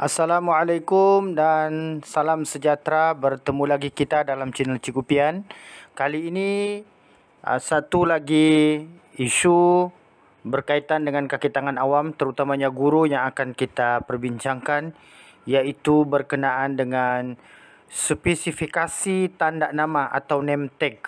Assalamualaikum dan salam sejahtera. Bertemu lagi kita dalam channel Cikgu Pian. Kali ini satu lagi isu berkaitan dengan kaki tangan awam, terutamanya guru yang akan kita perbincangkan, iaitu berkenaan dengan spesifikasi tanda nama atau name tag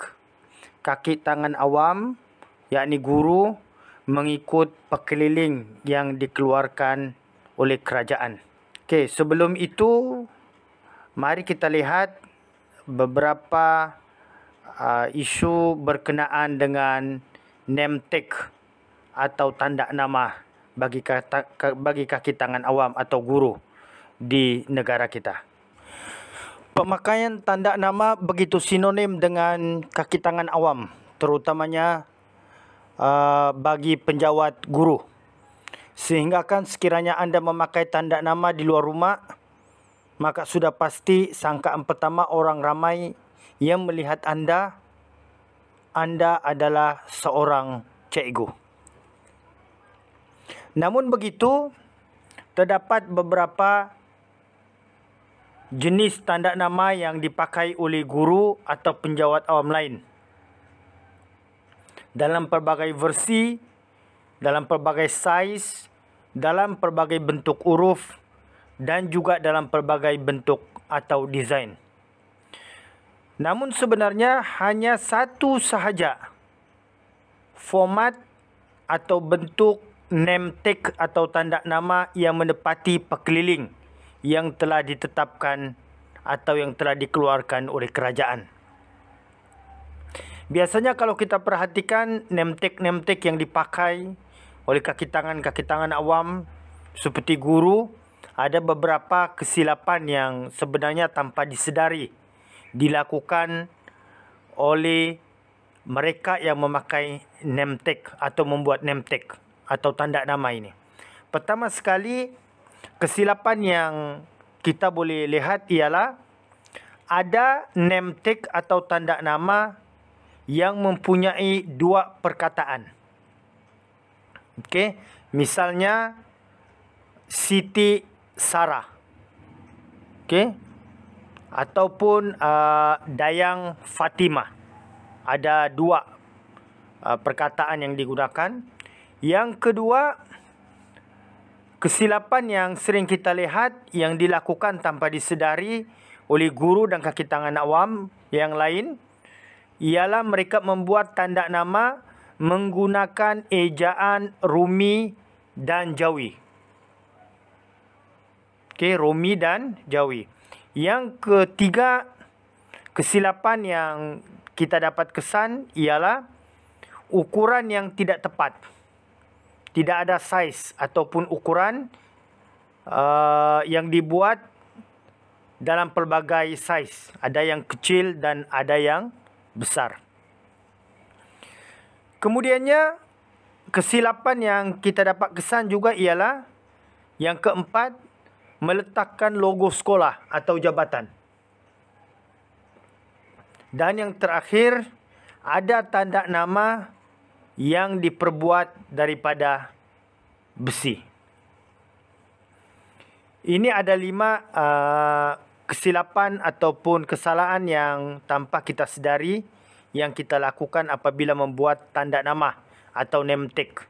kaki tangan awam, yakni guru, mengikut pekeliling yang dikeluarkan oleh kerajaan. Okey, sebelum itu, mari kita lihat beberapa isu berkenaan dengan name tag atau tanda nama bagi kaki tangan awam atau guru di negara kita. Pemakaian tanda nama begitu sinonim dengan kaki tangan awam, terutamanya bagi penjawat guru. Sehingga kan sekiranya anda memakai tanda nama di luar rumah, maka sudah pasti sangkaan pertama orang ramai yang melihat anda adalah seorang cikgu. Namun begitu, terdapat beberapa jenis tanda nama yang dipakai oleh guru atau penjawat awam lain dalam pelbagai versi, dalam pelbagai saiz, dalam pelbagai bentuk huruf dan juga dalam pelbagai bentuk atau desain. Namun sebenarnya hanya satu sahaja format atau bentuk name tag atau tanda nama yang menepati pekeliling yang telah ditetapkan atau yang telah dikeluarkan oleh kerajaan. Biasanya kalau kita perhatikan name tag yang dipakai oleh kaki tangan awam seperti guru, ada beberapa kesilapan yang sebenarnya tanpa disedari dilakukan oleh mereka yang memakai name tag atau membuat name tag atau tanda nama ini. Pertama sekali, kesilapan yang kita boleh lihat ialah ada name tag atau tanda nama yang mempunyai dua perkataan. Okey, misalnya Siti Sarah. Okey, ataupun Dayang Fatimah. Ada dua perkataan yang digunakan. Yang kedua, kesilapan yang sering kita lihat yang dilakukan tanpa disedari oleh guru dan kaki tangan awam yang lain ialah mereka membuat tanda nama menggunakan ejaan Rumi dan Jawi. Okey, Rumi dan Jawi. Yang ketiga, kesilapan yang kita dapat kesan ialah ukuran yang tidak tepat. Tidak ada saiz ataupun ukuran yang dibuat dalam pelbagai saiz. Ada yang kecil dan ada yang besar. Kemudiannya, kesilapan yang kita dapat kesan juga ialah yang keempat, meletakkan logo sekolah atau jabatan. Dan yang terakhir, ada tanda nama yang diperbuat daripada besi. Ini ada 5 kesilapan ataupun kesalahan yang tanpa kita sedari yang kita lakukan apabila membuat tanda nama atau name tag.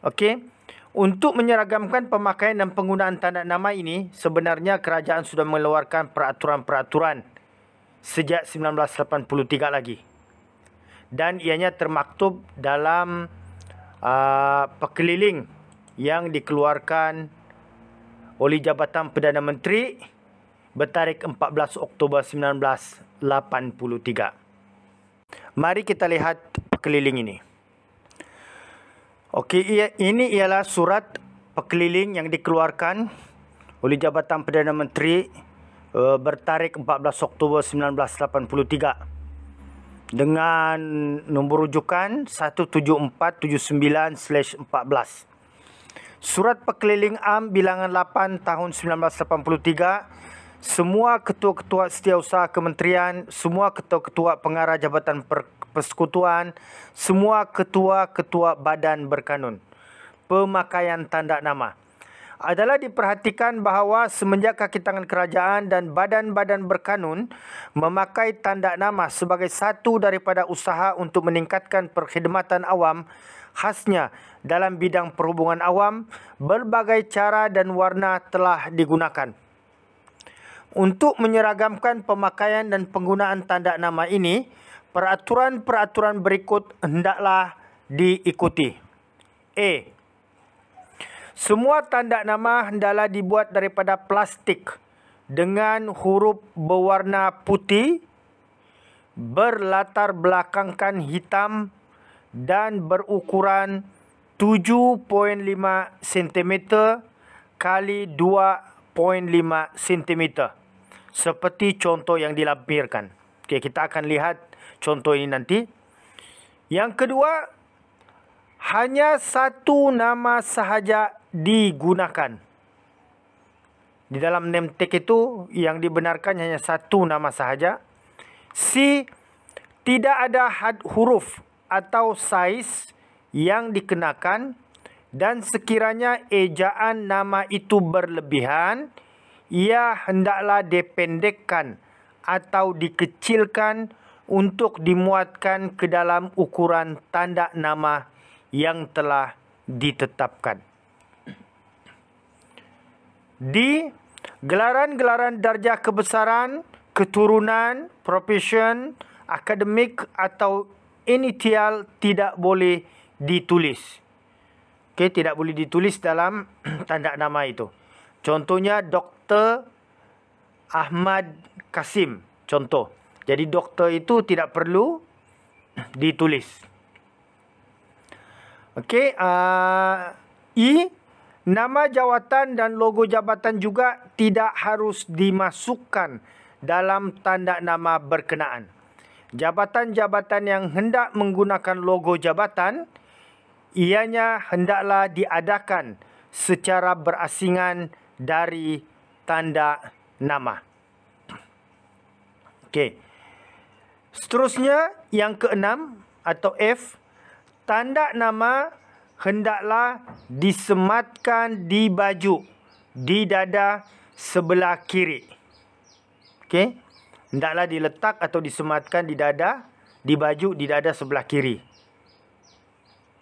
Okey, untuk menyeragamkan pemakaian dan penggunaan tanda nama ini, sebenarnya kerajaan sudah mengeluarkan peraturan-peraturan sejak 1983 lagi. Dan ianya termaktub dalam pekeliling yang dikeluarkan oleh Jabatan Perdana Menteri bertarikh 14 Oktober 1983. Mari kita lihat pekeliling ini. Okey, ini ialah surat pekeliling yang dikeluarkan oleh Jabatan Perdana Menteri bertarikh 14 Oktober 1983 dengan nombor rujukan 17479/14. Surat Pekeliling Am Bilangan 8 tahun 1983, semua ketua-ketua setiausaha kementerian, semua ketua-ketua pengarah Jabatan Persekutuan, semua ketua-ketua badan berkanun. Pemakaian tanda nama. adalah diperhatikan bahawa semenjak kaki tangan kerajaan dan badan-badan berkanun memakai tanda nama sebagai satu daripada usaha untuk meningkatkan perkhidmatan awam, khasnya dalam bidang perhubungan awam, berbagai cara dan warna telah digunakan. Untuk menyeragamkan pemakaian dan penggunaan tanda nama ini, peraturan-peraturan berikut hendaklah diikuti. A. Semua tanda nama hendaklah dibuat daripada plastik dengan huruf berwarna putih, berlatar belakangkan hitam dan berukuran 7.5 cm kali 2.5 cm. Seperti contoh yang dilampirkan. Okey, kita akan lihat contoh ini nanti. Yang kedua, hanya satu nama sahaja digunakan. Di dalam name tag itu yang dibenarkan hanya satu nama sahaja. C. Tidak ada huruf atau saiz yang dikenakan, dan sekiranya ejaan nama itu berlebihan, ia hendaklah dipendekkan atau dikecilkan untuk dimuatkan ke dalam ukuran tanda nama yang telah ditetapkan. D. Gelaran-gelaran darjah kebesaran, keturunan, profesion, akademik atau initial tidak boleh ditulis. Okey, tidak boleh ditulis dalam tanda nama itu. Contohnya Dr. Ahmad Kasim. Contoh. Jadi doktor itu tidak perlu ditulis. Okey. E. Nama jawatan dan logo jabatan juga tidak harus dimasukkan dalam tanda nama berkenaan. Jabatan-jabatan yang hendak menggunakan logo jabatan, ianya hendaklah diadakan secara berasingan dari tanda nama. Okey. Seterusnya, yang keenam atau F, tanda nama hendaklah disematkan di baju di dada sebelah kiri. Okey. Hendaklah diletak atau disematkan di dada, di baju di dada sebelah kiri.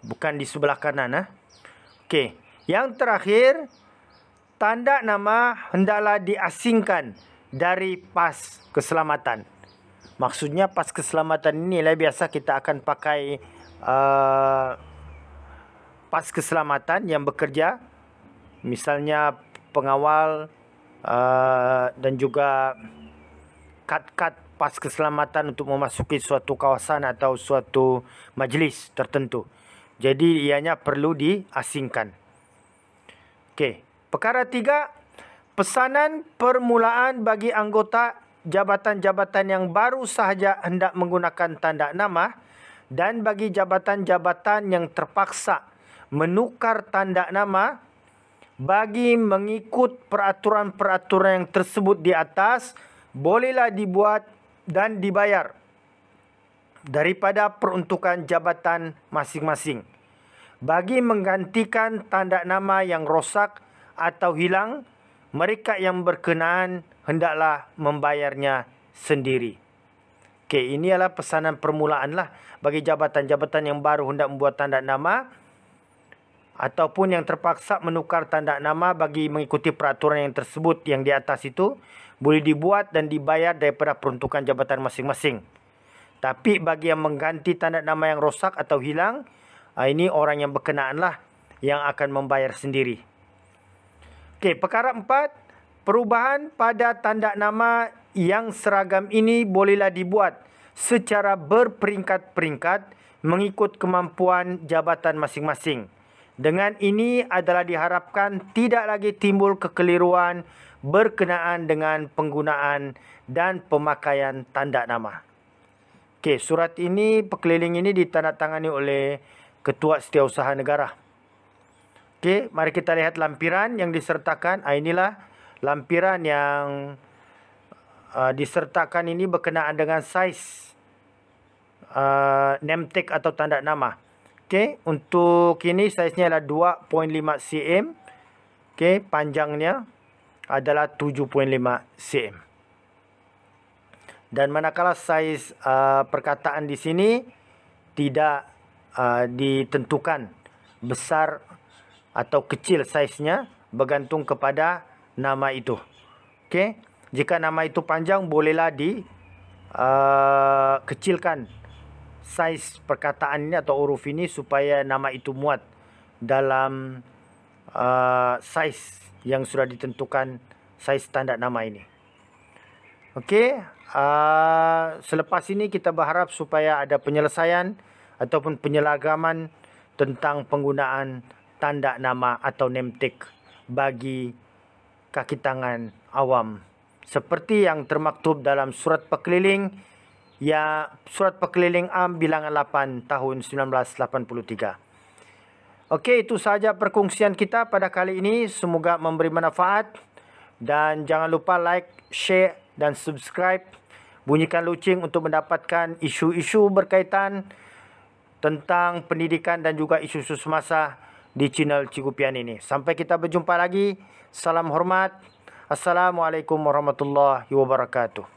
Bukan di sebelah kanan. Okey. Yang terakhir, tanda nama hendaklah diasingkan dari pas keselamatan. Maksudnya pas keselamatan ini lah biasa kita akan pakai pas keselamatan yang bekerja. Misalnya pengawal dan juga kad-kad pas keselamatan untuk memasuki suatu kawasan atau suatu majlis tertentu. Jadi ianya perlu diasingkan. Okey. Perkara 3, pesanan permulaan bagi anggota jabatan-jabatan yang baru sahaja hendak menggunakan tanda nama dan bagi jabatan-jabatan yang terpaksa menukar tanda nama bagi mengikut peraturan-peraturan yang tersebut di atas, bolehlah dibuat dan dibayar daripada peruntukan jabatan masing-masing. Bagi menggantikan tanda nama yang rosak atau hilang, mereka yang berkenaan hendaklah membayarnya sendiri. Okey, ini adalah pesanan permulaan lah bagi jabatan-jabatan yang baru hendak membuat tanda nama ataupun yang terpaksa menukar tanda nama bagi mengikuti peraturan yang tersebut yang di atas itu, boleh dibuat dan dibayar daripada peruntukan jabatan masing-masing. Tapi bagi yang mengganti tanda nama yang rosak atau hilang, ini orang yang berkenaan lah yang akan membayar sendiri. Okey, perkara 4, perubahan pada tanda nama yang seragam ini bolehlah dibuat secara berperingkat-peringkat mengikut kemampuan jabatan masing-masing. Dengan ini adalah diharapkan tidak lagi timbul kekeliruan berkenaan dengan penggunaan dan pemakaian tanda nama. Okey, surat ini, perkeliling ini ditandatangani oleh Ketua Setiausaha Negara. Okey, mari kita lihat lampiran yang disertakan. Inilah lampiran yang disertakan ini berkenaan dengan saiz name tag atau tanda nama. Okey, untuk ini saiznya adalah 2.5 cm Okey, panjangnya adalah 7.5 cm. Dan manakala saiz perkataan di sini tidak ditentukan besar atau kecil saiznya, bergantung kepada nama itu. Okey, jika nama itu panjang, bolehlah kecilkan saiz perkataan ini atau huruf ini supaya nama itu muat dalam saiz yang sudah ditentukan, saiz standar nama ini. Okey, selepas ini kita berharap supaya ada penyelesaian ataupun penyelagaman tentang penggunaan tanda nama atau name tag bagi kaki tangan awam, seperti yang termaktub dalam Surat Perkeliling Surat Perkeliling Am bilangan 8 tahun 1983. Okey, itu sahaja perkongsian kita pada kali ini. Semoga memberi manfaat. Dan jangan lupa like, share dan subscribe. Bunyikan loceng untuk mendapatkan isu-isu berkaitan tentang pendidikan dan juga isu-isu semasa di channel Cikgu Pian ini. Sampai kita berjumpa lagi. Salam hormat. Assalamualaikum warahmatullahi wabarakatuh.